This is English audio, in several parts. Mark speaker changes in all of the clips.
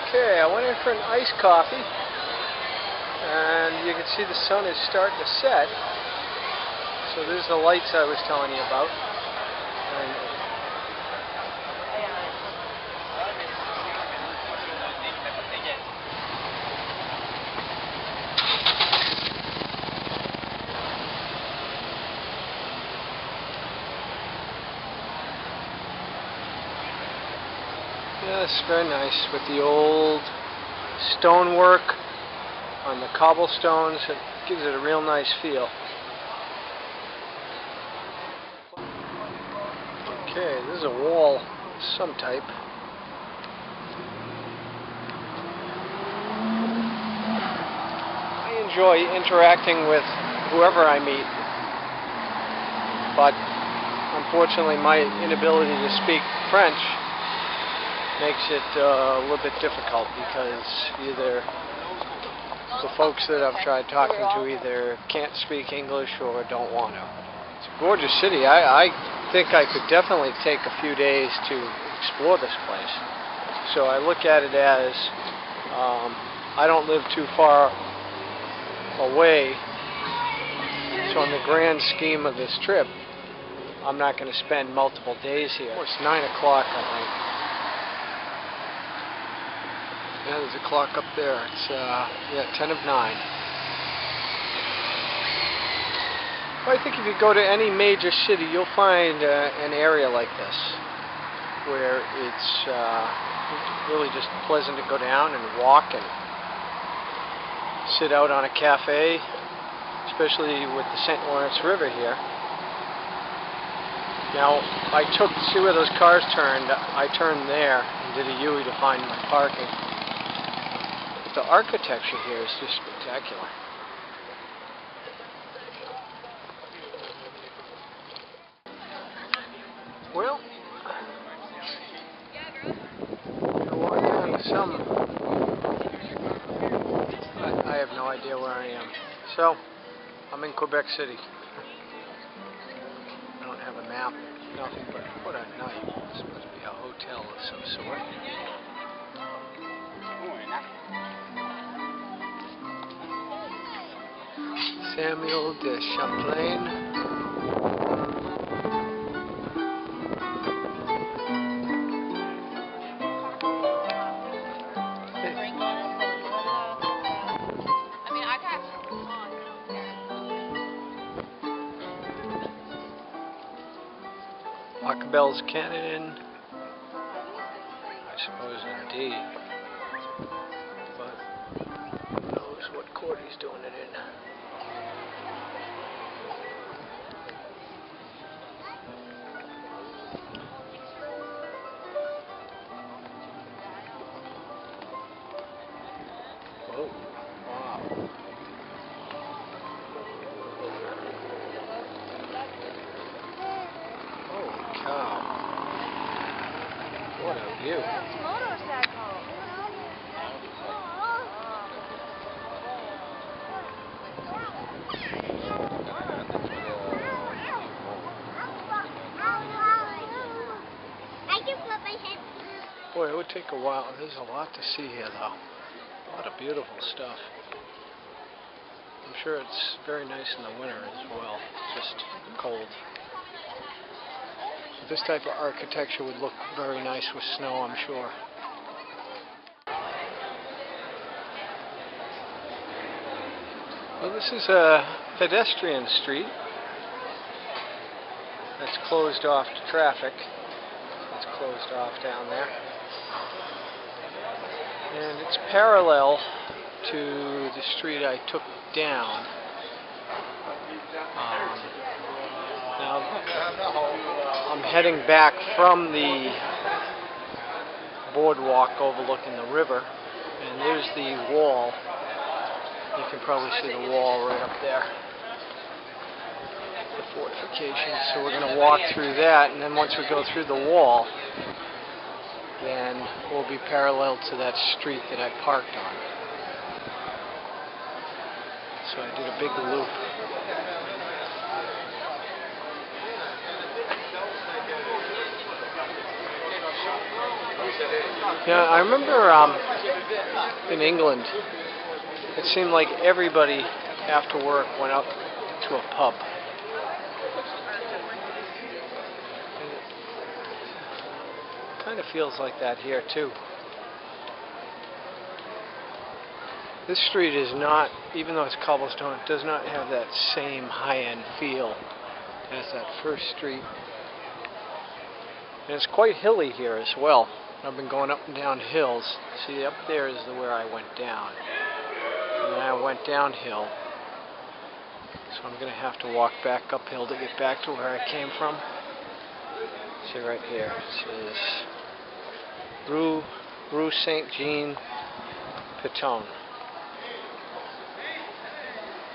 Speaker 1: Okay, I went in for an iced coffee, and you can see the sun is starting to set. So there's the lights I was telling you about. And yeah, it's very nice with the old stonework on the cobblestones. It gives it a real nice feel. Okay, this is a wall of some type. I enjoy interacting with whoever I meet, but unfortunately my inability to speak French makes it a little bit difficult, because either the folks that I've tried talking to either can't speak English or don't want to. It's a gorgeous city. I think I could definitely take a few days to explore this place. So I look at it as I don't live too far away, so in the grand scheme of this trip I'm not going to spend multiple days here. It's 9 o'clock, I think. Yeah, there's a clock up there. It's yeah, 10 of 9. Well, I think if you go to any major city, you'll find an area like this where it's really just pleasant to go down and walk and sit out on a cafe, especially with the St. Lawrence River here. Now, see where those cars turned? I turned there and did a U-turn to find my parking. The architecture here is just spectacular. Well, I'm walking down to some. I have no idea where I am. So, I'm in Quebec City. I don't have a map, nothing, but what a night. This must be a hotel of some sort. Samuel de Champlain. Acabel's Canyon, I suppose indeed, but who knows what court he's doing it in. Oh, wow. Holy cow. What a view. Boy, it would take a while. There's a lot to see here, though. A lot of beautiful stuff. I'm sure it's very nice in the winter as well. Just cold. This type of architecture would look very nice with snow, I'm sure. Well, this is a pedestrian street that's closed off to traffic. It's closed off down there. And it's parallel to the street I took down. Now, I'm heading back from the boardwalk overlooking the river, and there's the wall. You can probably see the wall right up there, the fortification. So we're going to walk through that, and then once we go through the wall, then we'll be parallel to that street that I parked on. So I did a big loop. Yeah, I remember in England, it seemed like everybody after work went up to a pub. It kind of feels like that here too. This street is not, even though it's cobblestone, it does not have that same high-end feel as that first street. And it's quite hilly here as well. I've been going up and down hills. See, up there is where I went down. And then I went downhill. So I'm going to have to walk back uphill to get back to where I came from. See right here. This is Rue Saint-Jean Piton.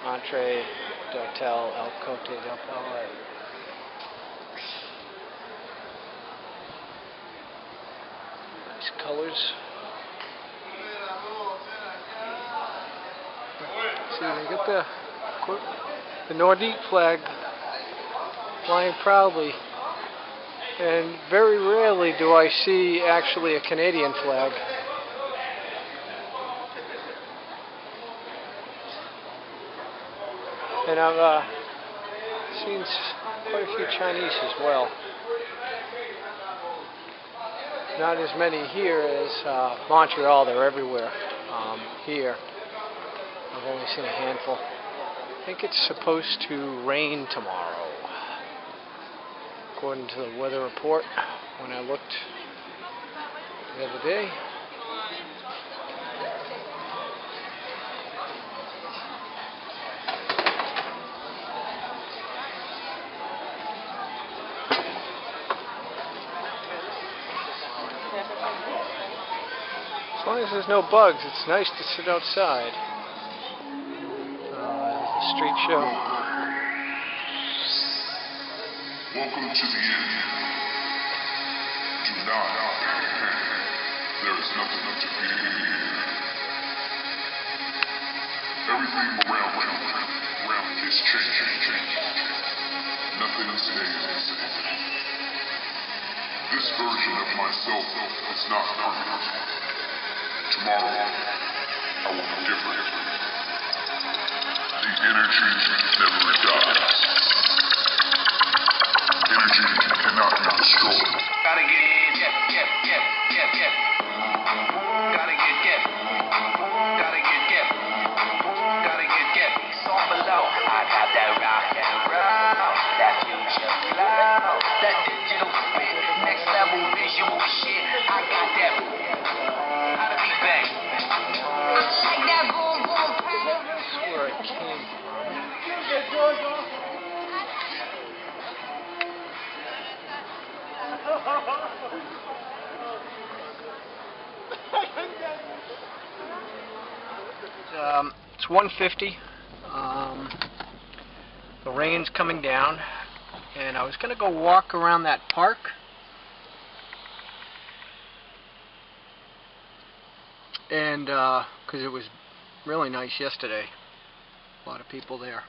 Speaker 1: Entrée d'Hôtel El Côté del Palais. Nice colors. See, they got the Nordique flag flying proudly, and very rarely do I see actually a Canadian flag. And I've seen quite a few Chinese as well. Not as many here as Montreal. They're everywhere. Here, I've only seen a handful. I think it's supposed to rain tomorrow, according to the weather report when I looked the other day. As long as there's no bugs, it's nice to sit outside. There's a street show.
Speaker 2: Welcome to the end. Do not. There is nothing to fear. Everything around is changing. Nothing stays the same. This version of myself is not permanent. Tomorrow, I will be different. The energy never dies. Energy cannot be destroyed.
Speaker 3: Gotta get. Song below. I got that rock and roll, that future flow, that digital spit, next level visual shit. I got that. How to be bang. Like that boom boom bang.
Speaker 1: That's where I came from. It's 1:50. The rain's coming down, and I was going to go walk around that park. And because it was really nice yesterday, a lot of people there.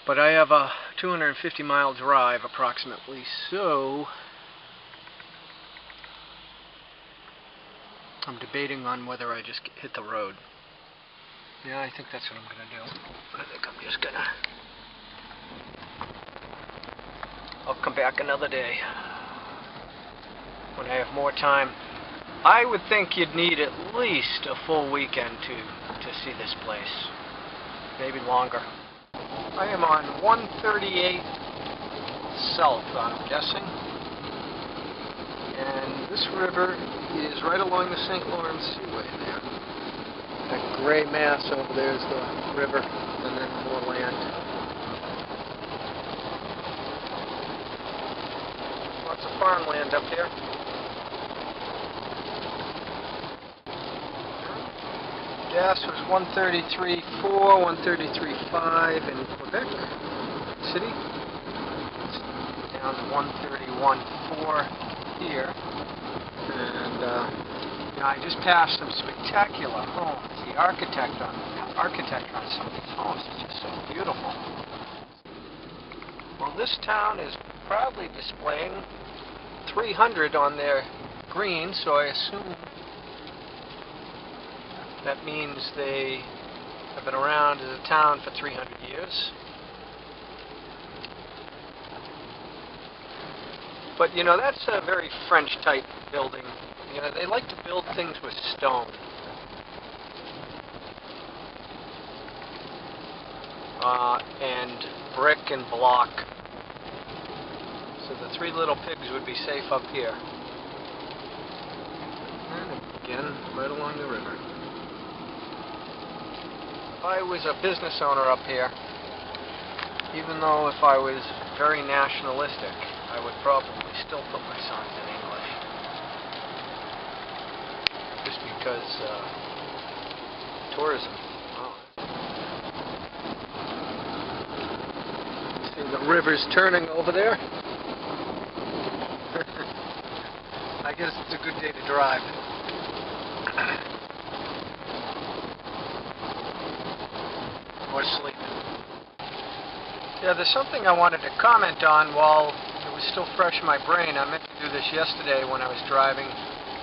Speaker 1: But I have a 250-mile drive approximately, so I'm debating on whether I just hit the road. Yeah, I think that's what I'm going to do. I think I'm just going to... I'll come back another day when I have more time. I would think you'd need at least a full weekend to see this place. Maybe longer. I am on 138 South, I'm guessing. And this river is right along the St. Lawrence Seaway there. That gray mass over there is the river, and then more land. Lots of farmland up here. Gas was 133.4, 133.5 in Quebec City. It's down to 131.4 here. And I just passed some spectacular homes. The architecture on some of these homes is just so beautiful. Well, this town is proudly displaying 300 on their green, so I assume that means they have been around as a town for 300 years. But, you know, that's a very French-type building. You know, they like to build things with stone. And brick and block. So the three little pigs would be safe up here. And again, right along the river. If I was a business owner up here, even though if I was very nationalistic, I would probably still put my signs in English. Just because tourism. Oh. See the river's turning over there? I guess it's a good day to drive. Or sleeping. Yeah, there's something I wanted to comment on while it was still fresh in my brain. I meant to do this yesterday when I was driving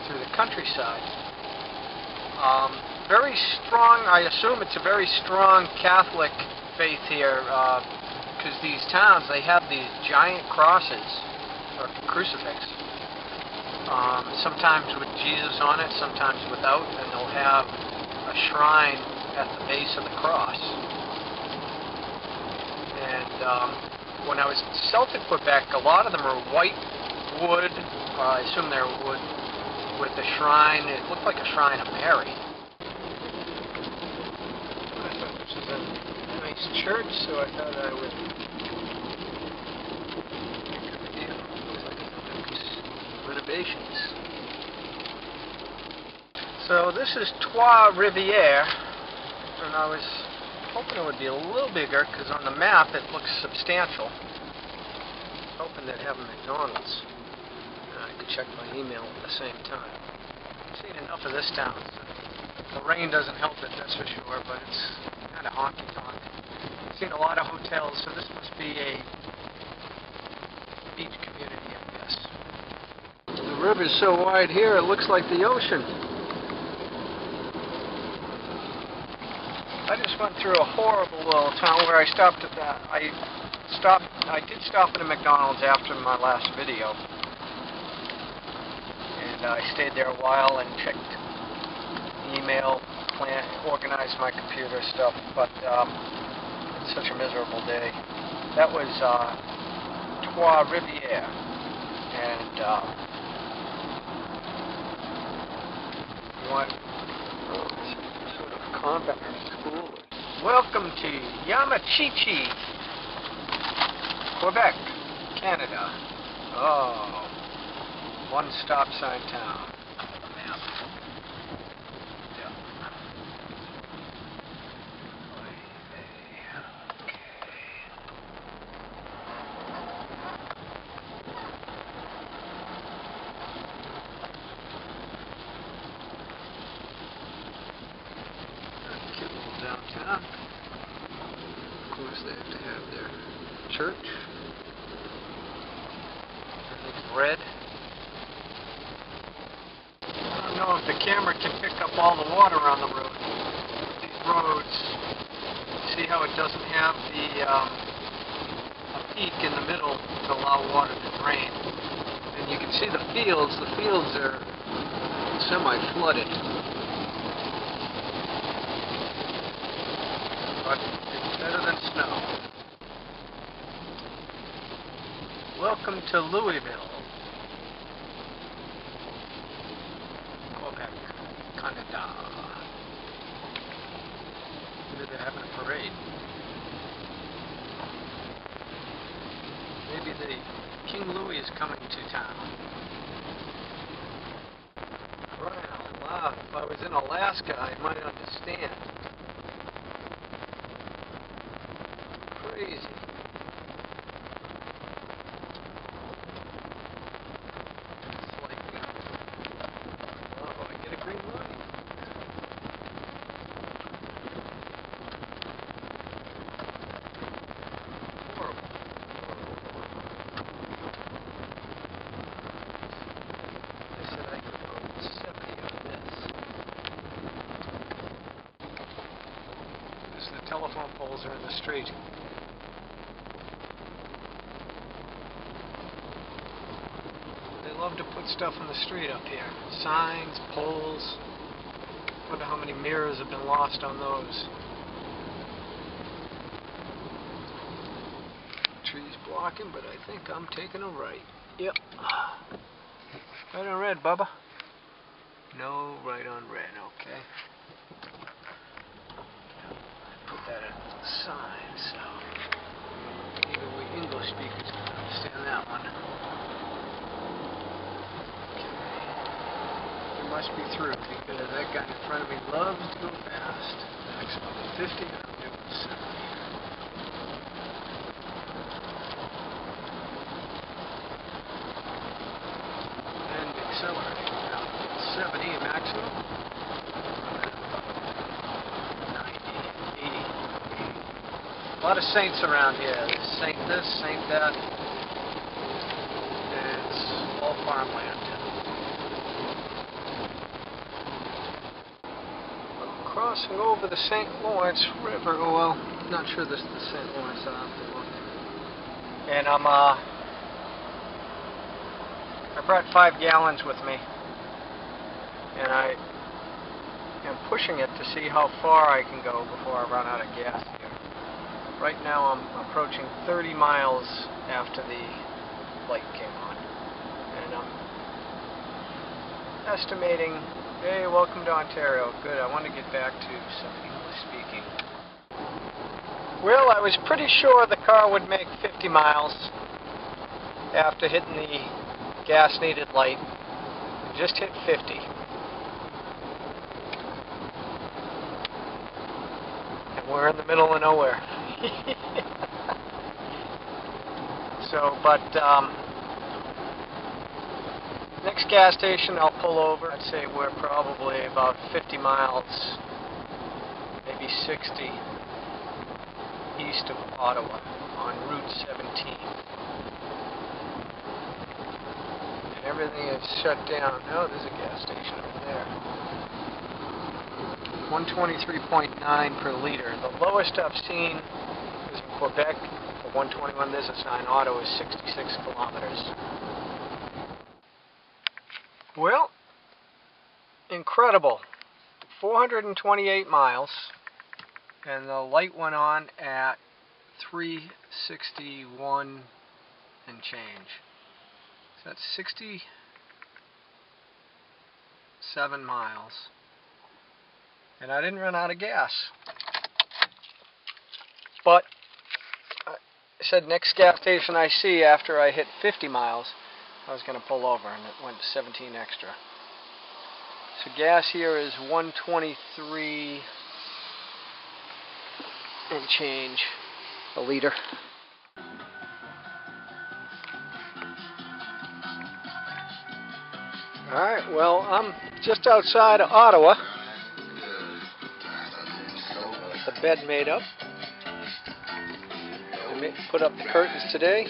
Speaker 1: through the countryside. Very strong, I assume it's a very strong Catholic faith here, because these towns, they have these giant crosses, or crucifix. Sometimes with Jesus on it, sometimes without, and they'll have a shrine at the base of the cross. And when I was south of Quebec, a lot of them are white wood, I assume they're wood, with a shrine. It looked like a shrine of Mary. I thought this was a nice church, so I thought I would make a video. Looks like renovations. So this is Trois-Rivières, and I was hoping it would be a little bigger, because on the map it looks substantial. Hoping they'd have a McDonald's. I could check my email at the same time. I've seen enough of this town. So the rain doesn't help it, that's for sure, but it's kind of honky-tonk. I've seen a lot of hotels, so this must be a beach community, I guess. The river's so wide here, it looks like the ocean. I just went through a horrible little town where I stopped at that. I did stop at a McDonald's after my last video. And I stayed there a while and checked email, organized my computer stuff, but it's such a miserable day. That was Trois-Rivières. And you want sort of combat school. Welcome to Yamachichi, Quebec, Canada. Oh, one stop sign town. Map. Yeah. Cute little downtown. Of course, they have to have their church. Everything's red. I don't know if the camera can pick up all the water on the road. These roads, see how it doesn't have the a peak in the middle to allow water to drain. And you can see the fields. The fields are semi-flooded. But it's better than snow. Welcome to Louisville, Quebec, Canada. Maybe they're having a parade. Maybe the King Louis is coming to town. Wow, if I was in Alaska, I might understand. Crazy. The telephone poles are in the street. They love to put stuff in the street up here. Signs, poles. Wonder how many mirrors have been lost on those. Tree's blocking, but I think I'm taking a right. Yep. Right on red, Bubba. No, right on red, okay. Put that in the sign, so maybe we English speakers can understand that one. Okay. We must be through because that guy in front of me loves to go fast. Maximum 50, and I'm doing 70. And accelerate now. 70 maximum. 90, 80. A lot of saints around here. There's Saint this, Saint that. And it's all farmland. Crossing over the St. Lawrence River. Oh, well, not sure this is the St. Lawrence. I'll have to look. And I brought 5 gallons with me. And I am pushing it to see how far I can go before I run out of gas here. Right now I'm approaching 30 miles after the light came on. And I'm estimating, hey, welcome to Ontario. Good, I want to get back to some English speaking. Well, I was pretty sure the car would make 50 miles after hitting the gas needed light. Just hit 50. And we're in the middle of nowhere. So, but next gas station I'll pull over. I'd say we're probably about 50 miles, maybe 60 east of Ottawa on Route 17. And everything is shut down. Oh, there's a gas station over there. 123.9 per liter. The lowest I've seen is in Quebec. For 121, there's a sign. Ottawa is 66 kilometers. Well, incredible. 428 miles, and the light went on at 361 and change. So that's 67 miles. And I didn't run out of gas. But I said next gas station I see after I hit 50 miles, I was going to pull over, and it went to 17 extra. So gas here is 123 and change a liter. Alright, well, I'm just outside of Ottawa. The bed made up. I put up the curtains today.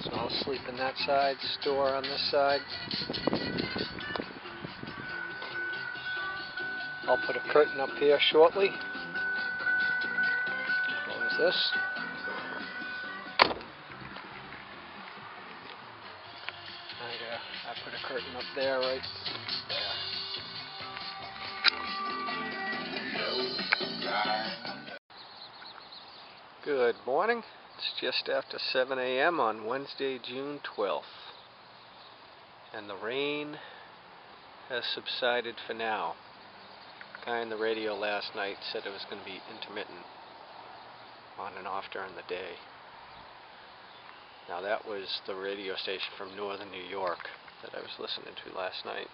Speaker 1: So I'll sleep in that side, store on this side. I'll put a curtain up here shortly. Close this. I put a curtain up there, right there. Good morning. It's just after 7 a.m. on Wednesday, June 12th. And the rain has subsided for now. The guy on the radio last night said it was going to be intermittent, on and off during the day. Now that was the radio station from northern New York that I was listening to last night.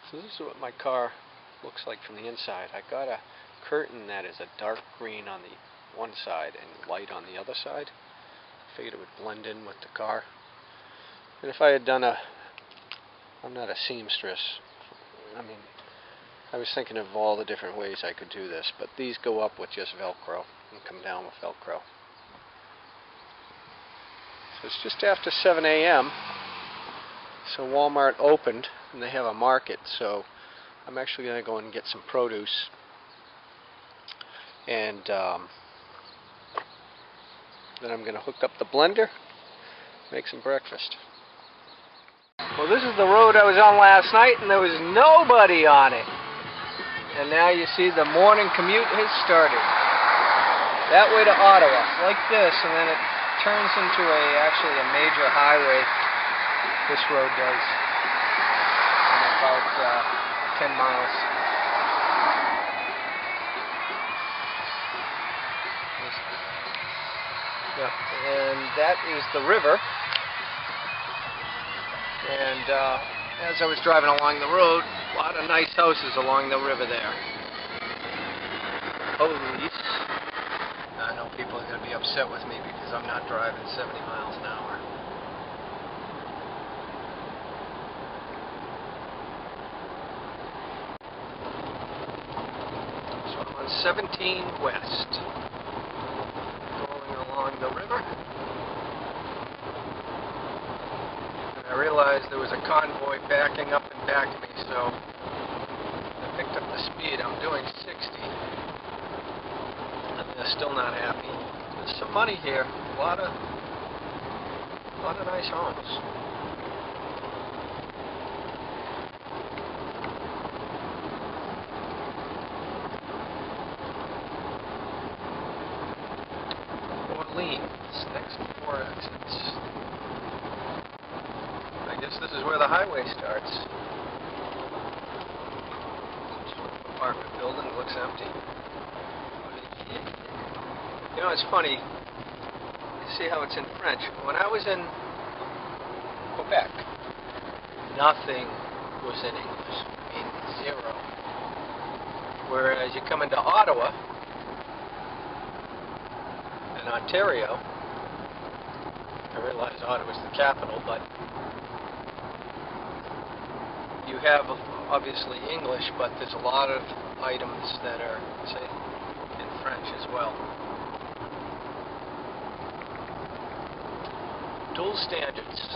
Speaker 1: So this is what my car looks like from the inside. I got a curtain that is a dark green on the one side and light on the other side. I figured it would blend in with the car. And if I had done I'm not a seamstress. I mean, I was thinking of all the different ways I could do this, but these go up with just Velcro and come down with Velcro. So it's just after 7 a.m. So Walmart opened and they have a market, so I'm actually going to go and get some produce and then I'm going to hook up the blender, make some breakfast. Well, this is the road I was on last night and there was nobody on it. And now you see the morning commute has started. That way to Ottawa, like this, and then it turns into actually a major highway. This road does. In about 10 miles. Yeah, and that is the river. And as I was driving along the road, a lot of nice houses along the river there. Police. I know people are going to be upset with me because I'm not driving 70 miles an hour. So I'm on 17 West, going along the river. I realized there was a convoy backing up and back of me, so I picked up the speed. I'm doing 60, and they're still not happy. There's some money here, a lot of nice homes. Orleans, next 4 exits. I guess this is where the highway starts. Apartment building looks empty. You know, it's funny. You see how it's in French. When I was in Quebec, nothing was in English. I mean, zero. Whereas you come into Ottawa and Ontario, I realize Ottawa's the capital, but you have obviously English, but there's a lot of items that are, say, in French as well. Dual standards.